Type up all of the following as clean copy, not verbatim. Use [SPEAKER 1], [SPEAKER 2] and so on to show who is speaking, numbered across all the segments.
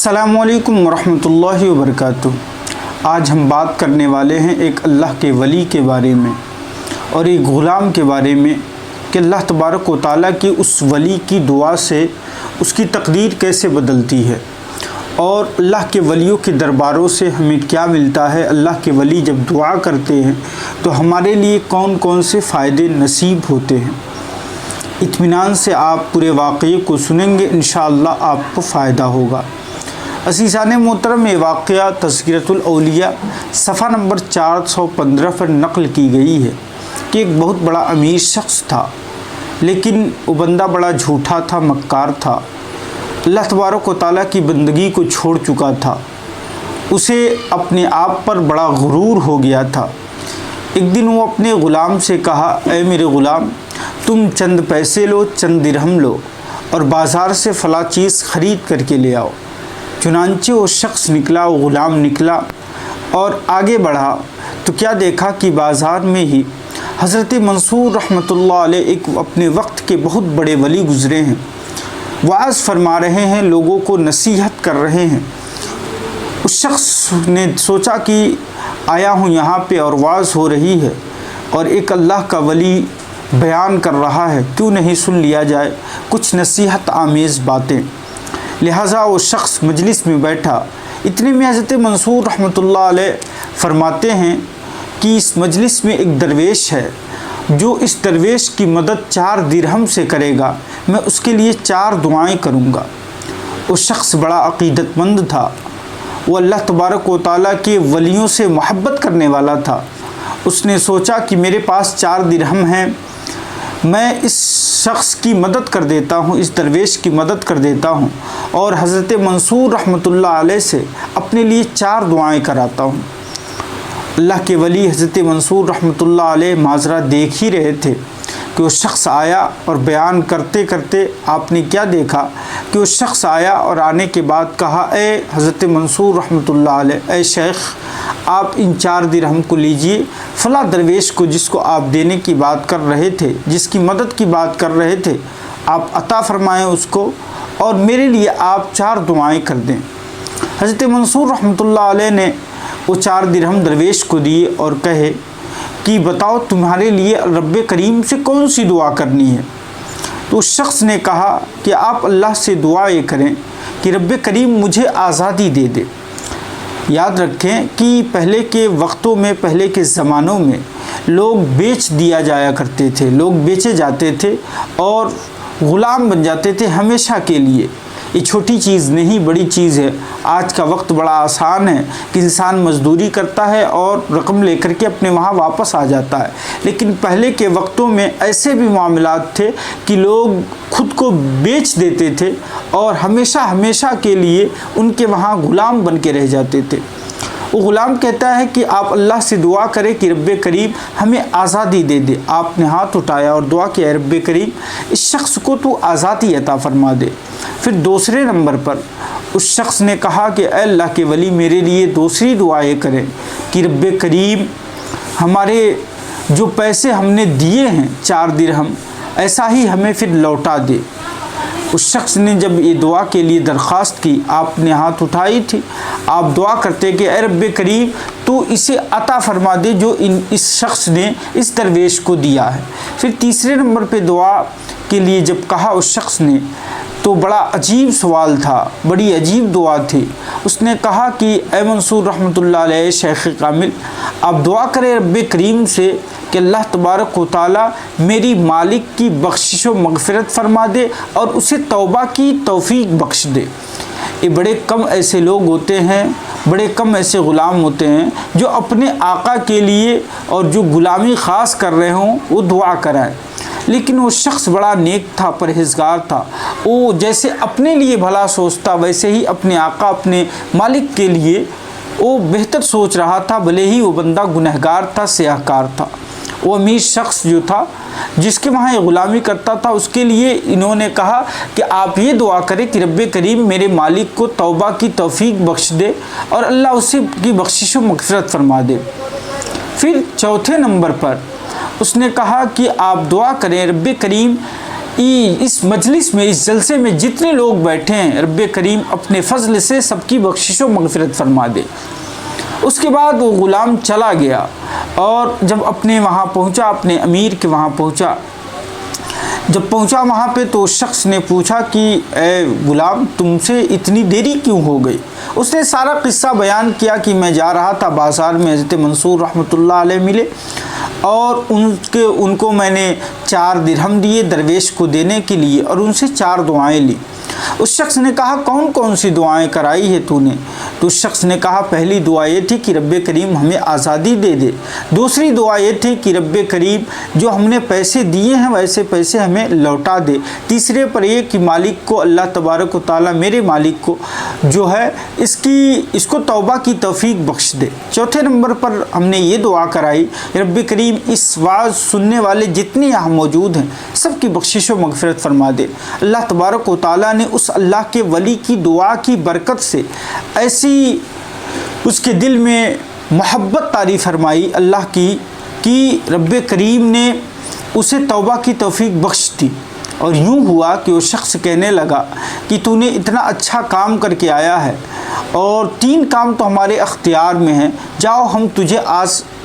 [SPEAKER 1] अस्सलामु अलैकुम वरहमतुल्लाहि वबरकातुहू। आज हम बात करने वाले हैं एक अल्लाह के वली के बारे में और एक ग़ुलाम के बारे में कि अल्लाह तबारक व तआला की उस वली की दुआ से उसकी तकदीर कैसे बदलती है और अल्लाह के वलियों के दरबारों से हमें क्या मिलता है। अल्लाह के वली जब दुआ करते हैं तो हमारे लिए कौन कौन से फ़ायदे नसीब होते हैं। इत्मीनान से आप पूरे वाक़ये को सुनेंगे, इंशाअल्लाह आपको फ़ायदा होगा। अज़ीज़ान मोहतरम, ये वाक़या तज़किरतुल औलिया सफ़ा नंबर 415 पर नक़ल की गई है कि एक बहुत बड़ा अमीर शख्स था, लेकिन वो बंदा बड़ा झूठा था, मक्कार था, अल्लाह तबारक व तआला की बंदगी को छोड़ चुका था। उसे अपने आप पर बड़ा गुरूर हो गया था। एक दिन वो अपने ग़ुलाम से कहा, ऐ मेरे ग़ुलाम, तुम चंद पैसे लो, चंद दिरहम लो और बाज़ार से फ़ला चीज़ ख़रीद करके ले आओ। चुनांचे वो शख्स निकला, वो ग़ुलाम निकला और आगे बढ़ा तो क्या देखा कि बाज़ार में ही हज़रत मंसूर रहमतुल्लाह अलैह एक अपने वक्त के बहुत बड़े वली गुज़रे हैं। वाज़ फरमा रहे हैं, लोगों को नसीहत कर रहे हैं। उस शख्स ने सोचा कि आया हूँ यहाँ पे और वाज़ हो रही है और एक अल्लाह का वली बयान कर रहा है, क्यों नहीं सुन लिया जाए कुछ नसीहत आमेज़ बातें। लिहाजा वो शख्स मजलिस में बैठा। इतने में हज़रत मंसूर रहमतुल्लाह अलैह फरमाते हैं कि इस मजलिस में एक दरवेश है, जो इस दरवेश की मदद 4 दिरहम से करेगा, मैं उसके लिए 4 दुआएं करूँगा। वो शख्स बड़ा अक़ीदतमंद था, वो अल्लाह तबारक व तआला के वलियों से मोहब्बत करने वाला था। उसने सोचा कि मेरे पास 4 दिरहम हैं, मैं इस शख्स की मदद कर देता हूँ, इस दरवेश की मदद कर देता हूँ और हज़रत मंसूर रहमतुल्लाह अलैह से अपने लिए 4 दुआएं कराता हूँ। अल्लाह के वली हज़रत मंसूर रहमतुल्लाह अलैह माजरा देख ही रहे थे कि वो शख्स आया और बयान करते करते आपने क्या देखा कि वो शख्स आया और आने के बाद कहा, ए हज़रत मंसूर रहमतुल्लाह अलैह, ए शेख, आप इन 4 दिरहम को लीजिए, फ़ला दरवेश को जिसको आप देने की बात कर रहे थे, जिसकी मदद की बात कर रहे थे, आप अता फ़रमाएँ उसको और मेरे लिए आप 4 दुआएं कर दें। हज़रत मंसूर रहमतुल्लाह अलैह ने वो 4 दिरहम दरवेश को दिए और कहे कि बताओ तुम्हारे लिए रब्बे करीम से कौन सी दुआ करनी है। तो उस शख्स ने कहा कि आप अल्लाह से दुआ ये करें कि रब्बे करीम मुझे आज़ादी दे दे। याद रखें कि पहले के वक्तों में, पहले के ज़मानों में लोग बेच दिया जाया करते थे, लोग बेचे जाते थे और ग़ुलाम बन जाते थे हमेशा के लिए। ये छोटी चीज़ नहीं, बड़ी चीज़ है। आज का वक्त बड़ा आसान है कि इंसान मज़दूरी करता है और रकम लेकर के अपने वहाँ वापस आ जाता है, लेकिन पहले के वक्तों में ऐसे भी मामलात थे कि लोग खुद को बेच देते थे और हमेशा हमेशा के लिए उनके वहाँ ग़ुलाम बन के रह जाते थे। वो ग़ुलाम कहता है कि आप अल्लाह से दुआ करें कि रब्बे करीम हमें आज़ादी दे दे। आपने हाथ उठाया और दुआ किया, रब्बे करीम इस शख्स को तू आज़ादी अता फ़रमा दे। फिर दूसरे नंबर पर उस शख्स ने कहा कि अल्लाह के वली मेरे लिए दूसरी दुआ ये करें कि रब्बे करीम हमारे जो पैसे हमने दिए हैं 4 दिरहम, ऐसा ही हमें फिर लौटा दे। उस शख्स ने जब ये दुआ के लिए दरख्वास्त की, आपने हाथ उठाई थी, आप दुआ करते कि ए रब्बे करीम तो इसे अता फ़रमा दे जो इस शख्स ने इस दरवेश को दिया है। फिर तीसरे नंबर पे दुआ के लिए जब कहा उस शख्स ने, तो बड़ा अजीब सवाल था, बड़ी अजीब दुआ थी। उसने कहा कि ए मंसूर रहमतुल्लाह अलैह, शेख कामिल, आप दुआ करें रब्बे करीम से कि अल्लाह तबारक व तआला मेरी मालिक की बख्शिश व मग़फ़िरत फ़रमा दे और उसे तौबा की तौफ़ीक बख्श दे। ये बड़े कम ऐसे लोग होते हैं, बड़े कम ऐसे ग़ुलाम होते हैं जो अपने आका के लिए और जो ग़ुलामी ख़ास कर रहे हों वो दुआ कराएं। लेकिन वो शख्स बड़ा नेक था, परहेज़गार था। वो जैसे अपने लिए भला सोचता, वैसे ही अपने आका, अपने मालिक के लिए वो बेहतर सोच रहा था, भले ही वो बंदा गुनहगार था, सियाहकार था। वो अमीर शख्स जो था, जिसके वहाँ ये ग़ुलामी करता था, उसके लिए इन्होंने कहा कि आप ये दुआ करें कि रब्बे करीम मेरे मालिक को तौबा की तौफ़ीक बख्श दे और अल्लाह उसे की बख्शिश व मग़फ़िरत फ़रमा दे। फिर चौथे नंबर पर उसने कहा कि आप दुआ करें रब्बे करीम इस मजलिस में, इस जलसे में जितने लोग बैठे हैं, रब करीम अपने फजल से सबकी बख्शिश व मगफिरत फरमा दे। उसके बाद वो ग़ुलाम चला गया और जब अपने वहाँ पहुँचा, अपने अमीर के वहाँ पहुँचा, जब पहुँचा वहाँ पे तो उस शख्स ने पूछा कि ए ग़ुलाम, तुमसे इतनी देरी क्यों हो गई। उसने सारा किस्सा बयान किया कि मैं जा रहा था बाज़ार में, हज़रत मंसूर रहमतुल्लाह अलैह मिले और उनको मैंने 4 दिरहम दिए दरवेश को देने के लिए और उनसे 4 दुआएं ली। उस शख्स ने कहा कौन कौन सी दुआएं कराई है तूने। तो उस शख्स ने कहा पहली दुआ ये थी कि रब्बे करीम हमें आज़ादी दे दे। दूसरी दुआ ये थी कि रब्बे करीम जो हमने पैसे दिए हैं वैसे पैसे हमें लौटा दे। तीसरे पर ये कि मालिक को, अल्लाह तबारक व तआला मेरे मालिक को जो है इसको तौबा की तौफीक बख्श दे। चौथे नंबर पर हमने ये दुआ कराई, रब्बे करीम इस वाज़ सुनने वाले जितने यहाँ मौजूद हैं सबकी बख्शिश व मगफिरत फरमा दे। अल्लाह तबारक व तआला ने उस अल्लाह के वली की दुआ की बरकत से ऐसी उसके दिल में मोहब्बत तारी फरमाई अल्लाह की कि रब्बे करीम ने उसे तौबा की तौफीक बख्श दी। और यूँ हुआ कि वो शख्स कहने लगा कि तूने इतना अच्छा काम करके आया है और 3 काम तो हमारे अख्तियार में हैं, जाओ हम तुझे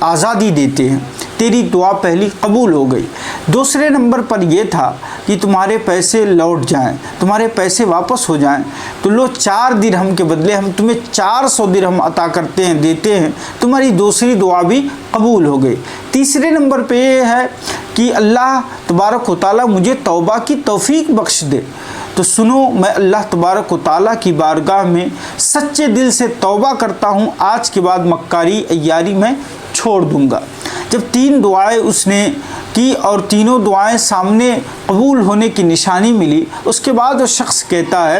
[SPEAKER 1] आज़ादी देते हैं। तेरी दुआ पहली कबूल हो गई। दूसरे नंबर पर यह था कि तुम्हारे पैसे लौट जाएं, तुम्हारे पैसे वापस हो जाएं, तो लो 4 दिरहम के बदले हम तुम्हें 400 दिरहम अता करते हैं, देते हैं। तुम्हारी दूसरी दुआ भी कबूल हो गई। तीसरे नंबर पे ये है कि अल्लाह तबारक व तआला मुझे तौबा की तौफीक बख्श दे। तो सुनो, मैं अल्लाह तबारक व तआला की बारगाह में सच्चे दिल से तौबा करता हूँ, आज के बाद मक्कारी अय्यारी मैं छोड़ दूँगा। जब 3 दुआएं उसने की और तीनों दुआएं सामने कबूल होने की निशानी मिली, उसके बाद वो शख्स कहता है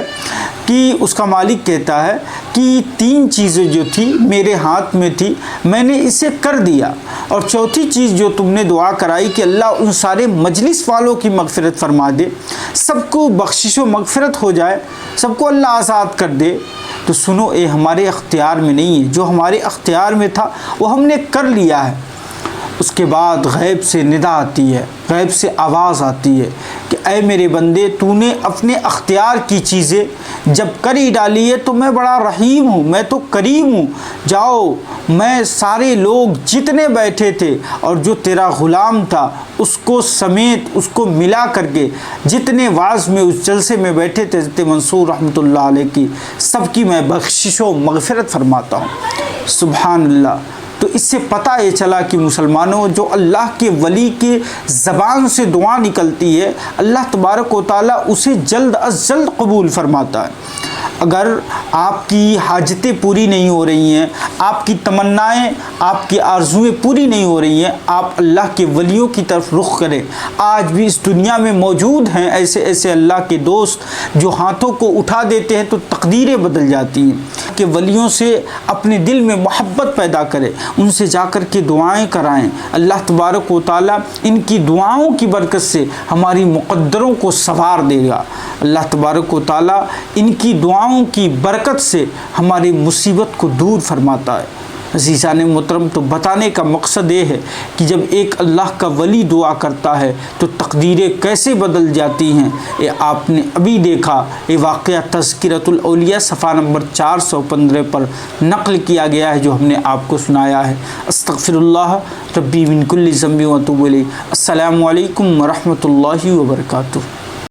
[SPEAKER 1] कि उसका मालिक कहता है कि 3 चीज़ें जो थी मेरे हाथ में थी, मैंने इसे कर दिया। और चौथी चीज़ जो तुमने दुआ कराई कि अल्लाह उन सारे मजलिस वालों की मगफिरत फरमा दे, सबको बख्शिश व मगफिरत हो जाए, सबको अल्लाह आज़ाद कर दे। तो सुनो, ये हमारे अख्तियार में नहीं है, जो हमारे अख्तियार में था वो हमने कर लिया है। उसके बाद गैब से निदा आती है, गैब से आवाज़ आती है कि ऐ मेरे बंदे, तूने अपने अख्तियार की चीज़ें जब कर ही डाली है तो मैं बड़ा रहीम हूँ, मैं तो करीम हूँ। जाओ, मैं सारे लोग जितने बैठे थे और जो तेरा ग़ुलाम था उसको समेत उसको मिला करके जितने वाज़ में उस जलसे में बैठे थे हज़रत मंसूर रहमतुल्लाह अलैह की, सबकी मैं बख्शिश व मगफिरत फरमाता हूँ। सुभान अल्लाह। तो इससे पता ये चला कि मुसलमानों, जो अल्लाह के वली के ज़बान से दुआ निकलती है अल्लाह तबारक व तआला उसे जल्द अज जल्द कबूल फरमाता है। अगर आपकी हाजतें पूरी नहीं हो रही हैं, आपकी तमन्नाएं, आपकी आरज़ुएं पूरी नहीं हो रही हैं, आप अल्लाह के वलियों की तरफ रुख करें। आज भी इस दुनिया में मौजूद हैं ऐसे ऐसे अल्लाह के दोस्त जो हाथों को उठा देते हैं तो तकदीरें बदल जाती हैं। कि वलियों से अपने दिल में मोहब्बत पैदा करें, उनसे जाकर के दुआएं कराएं। अल्लाह तबारक व तआला इनकी दुआओं की बरकत से हमारी मुक़द्दरों को संवार देगा। अल्लाह तबारक व तआला इनकी दुआओं की बरकत से हमारी मुसीबत को दूर फरमाता है। अज़ीज़ान मोहतरम, तो बताने का मकसद ये है कि जब एक अल्लाह का वली दुआ करता है तो तकदीरें कैसे बदल जाती हैं। ये आपने अभी देखा, ये वाक़या तज़किरतुल औलिया सफ़ा नंबर 415 पर नक़ल किया गया है, जो हमने आपको सुनाया है। अस्तग़फ़िरुल्लाह रब्बी मिन कुल्लि ज़ंबि व अतूबु इलैह। अस्सलामु अलैकुम व रहमतुल्लाहि व बरकातुहू।